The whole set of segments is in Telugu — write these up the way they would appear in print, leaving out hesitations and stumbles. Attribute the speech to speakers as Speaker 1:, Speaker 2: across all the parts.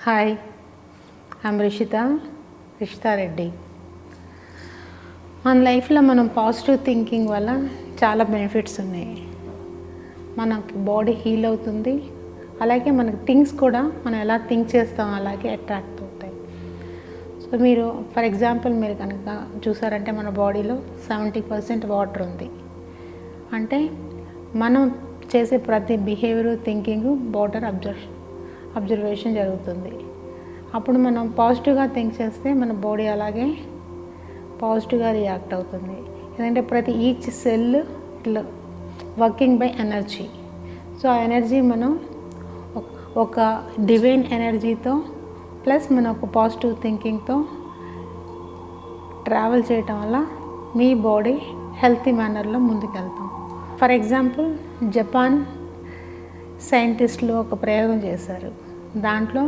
Speaker 1: Hi, I'm Rishita Reddy. మన లైఫ్లో మనం పాజిటివ్ థింకింగ్ వల్ల చాలా బెనిఫిట్స్ ఉన్నాయి. మనకి బాడీ హీల్ అవుతుంది, అలాగే మనకి థింగ్స్ కూడా మనం ఎలా థింక్ చేస్తాం అలాగే అట్రాక్ట్ అవుతాయి. సో మీరు ఫర్ ఎగ్జాంపుల్ మీరు కనుక చూసారంటే మన బాడీలో 70% వాటర్ ఉంది. అంటే మనం చేసే ప్రతి బిహేవియర్, థింకింగ్ వాటర్ అబ్జర్వేషన్ జరుగుతుంది. అప్పుడు మనం పాజిటివ్గా థింక్ చేస్తే మన బాడీ అలాగే పాజిటివ్గా రియాక్ట్ అవుతుంది. ఎందుకంటే ప్రతి ఈచ్ సెల్ ఇట్లా వర్కింగ్ బై ఎనర్జీ. సో ఆ ఎనర్జీ మనం ఒక డివైన్ ఎనర్జీతో ప్లస్ మన ఒక పాజిటివ్ థింకింగ్తో ట్రావెల్ చేయటం వల్ల మీ బాడీ హెల్తీ మేనర్లో ముందుకెళ్తాం. ఫర్ ఎగ్జాంపుల్ జపాన్ సైంటిస్టులు ఒక ప్రయోగం చేశారు. దాంట్లో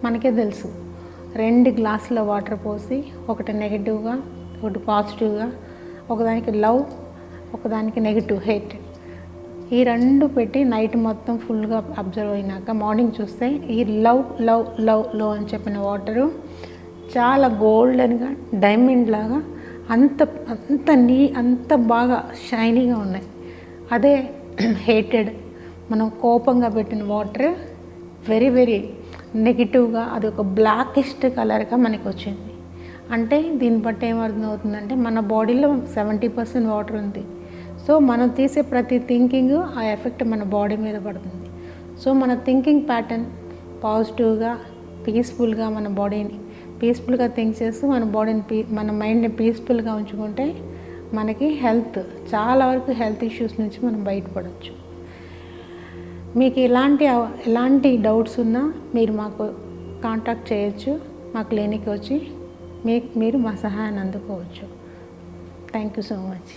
Speaker 1: మనకే తెలుసు, 2 గ్లాసుల వాటర్ పోసి ఒకటి నెగిటివ్గా ఒకటి పాజిటివ్గా, ఒకదానికి లవ్ ఒకదానికి నెగిటివ్ హేట్, ఈ 2 పెట్టి నైట్ మొత్తం ఫుల్గా అబ్జర్వ్ అయినాక మార్నింగ్ చూస్తే ఈ లవ్ లవ్ లవ్ లవ్ అని చెప్పిన వాటరు చాలా గోల్డెన్గా డైమండ్ లాగా అంత బాగా షైనీగా ఉన్నాయి. అదే హేటెడ్ మనం కోపంగా పెట్టిన వాటర్ వెరీ నెగిటివ్గా అది ఒక బ్లాకిష్ కలర్గా మనకి వచ్చింది. అంటే దీన్ని బట్టి ఏమర్థం అవుతుందంటే మన బాడీలో 70% వాటర్ ఉంది. సో మనం తీసే ప్రతి థింకింగ్ ఆ ఎఫెక్ట్ మన బాడీ మీద పడుతుంది. సో మన థింకింగ్ ప్యాటర్న్ పాజిటివ్గా పీస్ఫుల్గా మన బాడీని పీస్ఫుల్గా థింక్ చేస్తూ మన మైండ్ని పీస్ఫుల్గా ఉంచుకుంటే మనకి చాలా వరకు హెల్త్ ఇష్యూస్ నుంచి మనం బయటపడవచ్చు. మీకు ఎలాంటి డౌట్స్ ఉన్నా మీరు మాకు కాంటాక్ట్ చేయొచ్చు. మా క్లినిక్కి వచ్చి మీరు మా సహాయాన్ని అందుకోవచ్చు. Thank you so much.